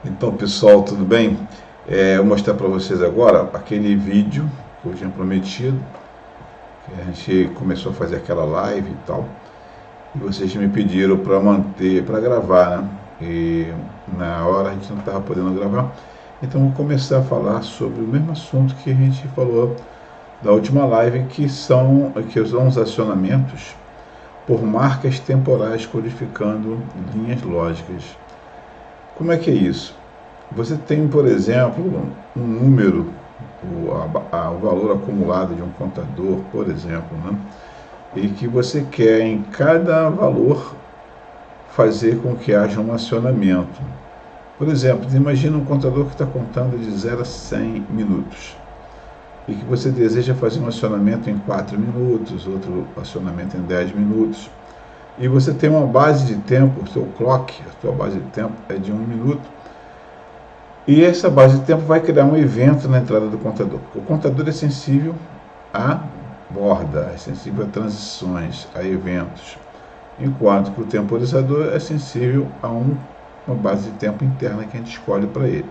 Então, pessoal, tudo bem? Eu vou mostrar para vocês agora aquele vídeo que eu tinha prometido, que a gente começou a fazer aquela live e tal, e vocês me pediram para manter, para gravar, né? E na hora a gente não estava podendo gravar, então vou começar a falar sobre o mesmo assunto que a gente falou da última live, que são os acionamentos por marcas temporais codificando linhas lógicas. Como é que é isso? Você tem, por exemplo, um número, o valor acumulado de um contador, por exemplo, né? E que você quer em cada valor fazer com que haja um acionamento. Por exemplo, imagina um contador que está contando de 0 a 100 minutos e que você deseja fazer um acionamento em 4 minutos, outro acionamento em 10 minutos. E você tem uma base de tempo, o seu clock, a sua base de tempo é de 1 minuto. E essa base de tempo vai criar um evento na entrada do contador. O contador é sensível a borda, é sensível a transições, a eventos, enquanto que o temporizador é sensível a uma base de tempo interna que a gente escolhe para ele.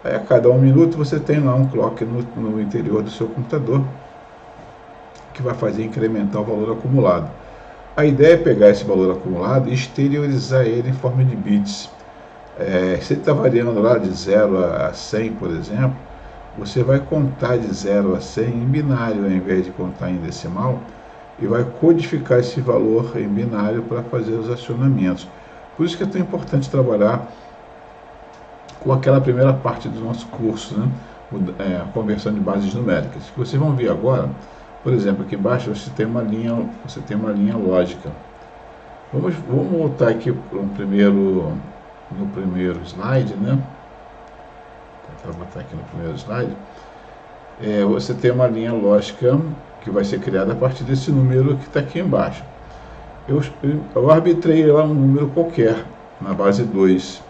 Aí a cada 1 minuto você tem lá um clock no interior do seu computador que vai fazer incrementar o valor acumulado. A ideia é pegar esse valor acumulado e exteriorizar ele em forma de bits. Se ele está variando lá de 0 a 100, por exemplo, você vai contar de 0 a 100 em binário ao invés de contar em decimal e vai codificar esse valor em binário para fazer os acionamentos. Por isso que é tão importante trabalhar com aquela primeira parte do nosso curso, né? A conversão de bases numéricas. Que vocês vão ver agora, por exemplo, aqui embaixo você tem uma linha lógica. Vamos voltar aqui no primeiro slide, né? Vou botar aqui no primeiro slide. Você tem uma linha lógica que vai ser criada a partir desse número que está aqui embaixo. Eu arbitrei lá um número qualquer, na base 2.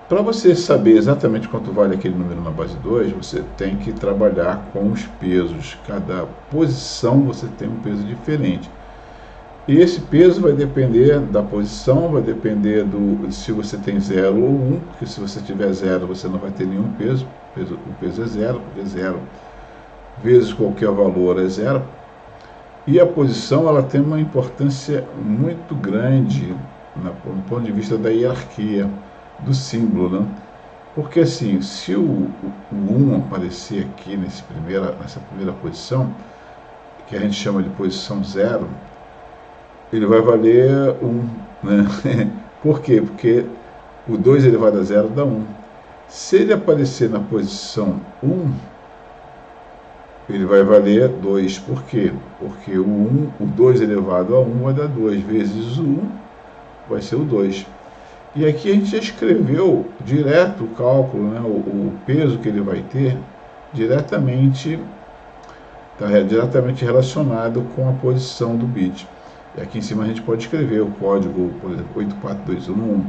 Para você saber exatamente quanto vale aquele número na base 2, você tem que trabalhar com os pesos. Cada posição você tem um peso diferente. E esse peso vai depender da posição, vai depender se você tem 0 ou 1, porque se você tiver 0 você não vai ter nenhum peso, o peso é 0, porque 0 vezes qualquer valor é 0. E a posição ela tem uma importância muito grande do ponto de vista da hierarquia, do símbolo, né? Porque assim, se o 1 aparecer aqui nessa primeira posição, que a gente chama de posição 0, ele vai valer 1, né? Por quê? Porque o 2 elevado a 0 dá 1. Se ele aparecer na posição 1, ele vai valer 2. Por quê? Porque o 2 elevado a 1 vai dar 2, vezes o 1 vai ser o 2. E aqui a gente já escreveu direto o cálculo, né? o peso que ele vai ter, diretamente relacionado com a posição do bit. E aqui em cima a gente pode escrever o código, por exemplo, 8421,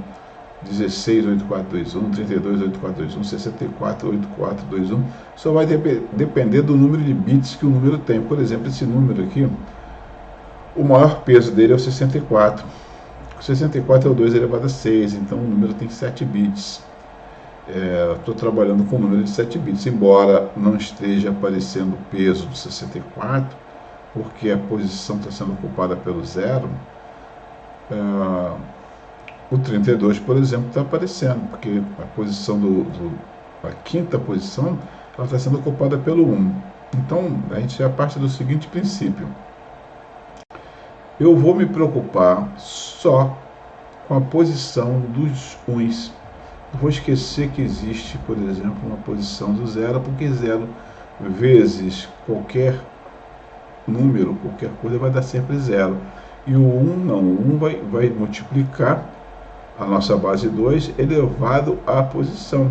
168421, 328421, 648421. Só vai depender do número de bits que o número tem. Por exemplo, esse número aqui, o maior peso dele é o 64. O 64 é o 2 elevado a 6, então o número tem 7 bits. Estou trabalhando com o número de 7 bits, embora não esteja aparecendo o peso do 64, porque a posição está sendo ocupada pelo 0. O 32, por exemplo, está aparecendo, porque a posição a quinta posição ela está sendo ocupada pelo 1. Então, a gente já parte do seguinte princípio. Eu vou me preocupar só com a posição dos 1s. Eu vou esquecer que existe, por exemplo, uma posição do 0, porque 0 vezes qualquer número, qualquer coisa, vai dar sempre 0. E o 1 não, o 1 vai multiplicar a nossa base 2 elevado à posição.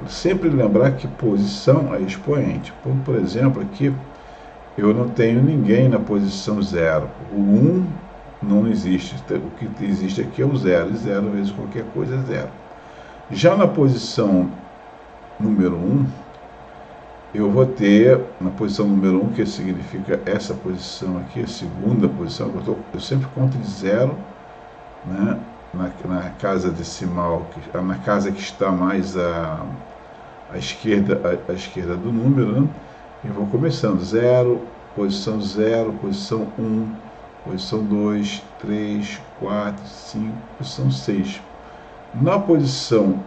Sempre lembrar que posição é expoente. Por exemplo, aqui eu não tenho ninguém na posição 0. O 1 não existe. O que existe aqui é o 0. E 0 vezes qualquer coisa é 0. Já na posição número 1, eu vou ter, na posição número 1, que significa essa posição aqui, a segunda posição, eu sempre conto de 0, né, na casa decimal, na casa que está mais à esquerda do número, né? E vou começando 0, posição 0, posição 1, posição 2, 3, 4, 5, posição 6. Na posição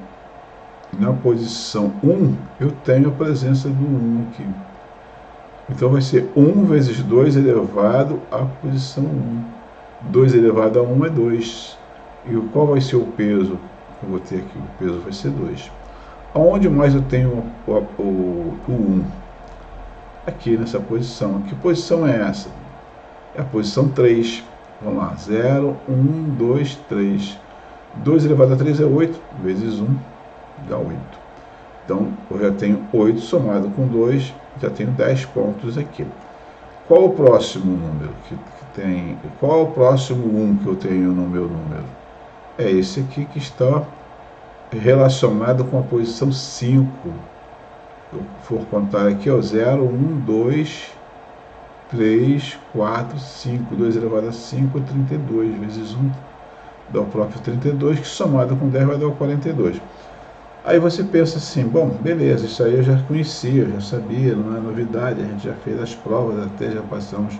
1, eu tenho a presença do 1 aqui. Então vai ser 1 vezes 2 elevado à posição 1. 2 elevado a 1 é 2. E qual vai ser o peso que eu vou ter aqui? O peso vai ser 2. Aonde mais eu tenho o 1? Aqui nessa posição. Que posição é essa? É a posição 3. Vamos lá. 0, 1, 2, 3. 2 elevado a 3 é 8. Vezes 1 dá 8. Então, eu já tenho 8 somado com 2. Já tenho 10 pontos aqui. Qual o próximo número que tem? Qual é o próximo 1 que eu tenho no meu número? É esse aqui que está relacionado com a posição 5. Se eu for contar aqui, ó, 0, 1, 2, 3, 4, 5. 2 elevado a 5 é 32. Vezes 1 dá o próprio 32, que somado com 10 vai dar o 42. Aí você pensa assim, bom, beleza, isso aí eu já conhecia, já sabia, não é novidade, a gente já fez as provas, até já passamos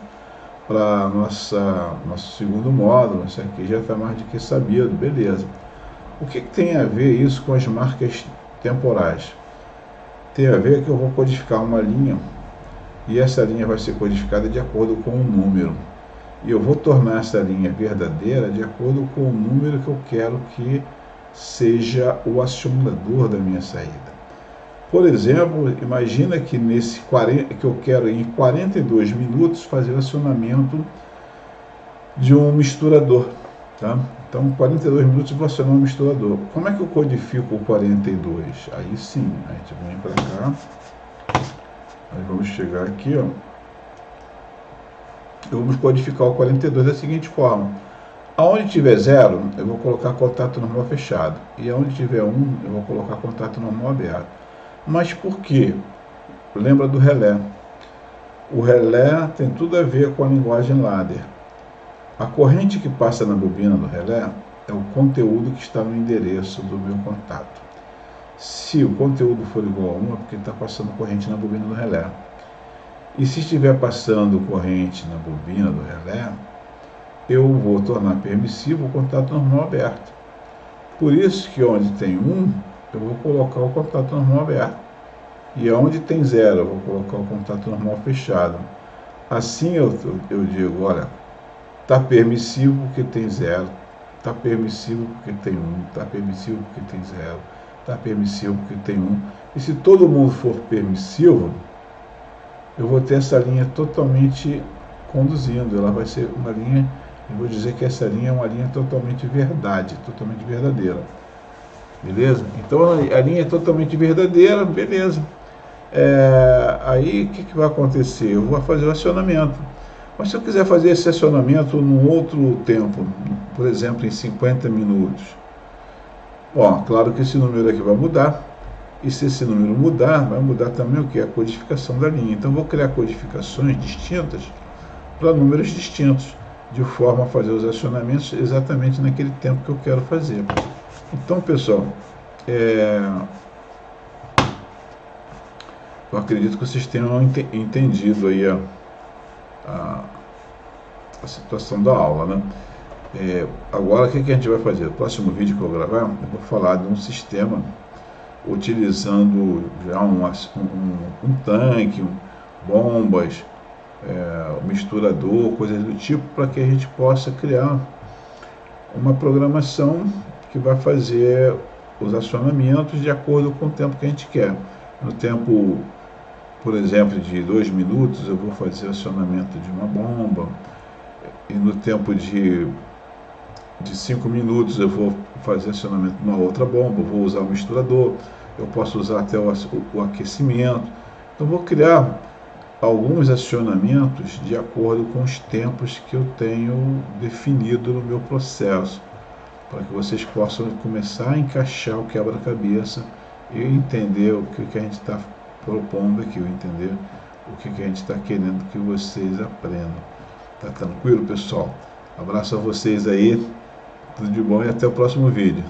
para nosso segundo módulo, isso aqui já está mais do que sabido, beleza. O que tem a ver isso com as marcas temporais? Tem a ver que eu vou codificar uma linha, e essa linha vai ser codificada de acordo com o número. E eu vou tornar essa linha verdadeira de acordo com o número que eu quero que seja o acionador da minha saída. Por exemplo, imagina que que eu quero em 42 minutos fazer o acionamento de um misturador, tá? Então, 42 minutos eu vou acionar um misturador. Como é que eu codifico o 42? Aí sim, a gente vem para cá. Aí vamos chegar aqui, ó. Vamos codificar o 42 da seguinte forma. Aonde tiver 0, eu vou colocar contato normal fechado. E aonde tiver 1, eu vou colocar contato normal aberto. Mas por quê? Lembra do relé. O relé tem tudo a ver com a linguagem ladder. A corrente que passa na bobina do relé é o conteúdo que está no endereço do meu contato. Se o conteúdo for igual a 1, é porque está passando corrente na bobina do relé. E se estiver passando corrente na bobina do relé, eu vou tornar permissivo o contato normal aberto. Por isso que onde tem 1, eu vou colocar o contato normal aberto. E onde tem 0, eu vou colocar o contato normal fechado. Assim eu digo, olha, está permissivo porque tem 0, está permissivo porque tem 1, está permissivo porque tem 0, está permissivo porque tem 1. E se todo mundo for permissivo, eu vou ter essa linha totalmente conduzindo. Ela vai ser uma linha, eu vou dizer que essa linha é uma linha totalmente verdade, totalmente verdadeira. Beleza? Então a linha é totalmente verdadeira, beleza. Aí o que vai acontecer? Eu vou fazer o acionamento. Mas se eu quiser fazer esse acionamento num outro tempo, por exemplo, em 50 minutos, bom, claro que esse número aqui vai mudar. E se esse número mudar, vai mudar também o que? A codificação da linha. Então, eu vou criar codificações distintas para números distintos, de forma a fazer os acionamentos exatamente naquele tempo que eu quero fazer. Então, pessoal, eu acredito que vocês tenham entendido aí a situação da aula, né? Agora, o que a gente vai fazer? No próximo vídeo que eu gravar, eu vou falar de um sistema utilizando já um tanque, bombas, um misturador, coisas do tipo, para que a gente possa criar uma programação que vai fazer os acionamentos de acordo com o tempo que a gente quer. No tempo, por exemplo, de 2 minutos, eu vou fazer acionamento de uma bomba, e no tempo de 5 minutos eu vou fazer acionamento de uma outra bomba, eu vou usar o misturador, eu posso usar até o aquecimento. Então, vou criar alguns acionamentos de acordo com os tempos que eu tenho definido no meu processo, para que vocês possam começar a encaixar o quebra-cabeça e entender o que a gente está propondo aqui, entender o que a gente está querendo que vocês aprendam. Tá tranquilo, pessoal? Abraço a vocês aí. Tudo de bom e até o próximo vídeo.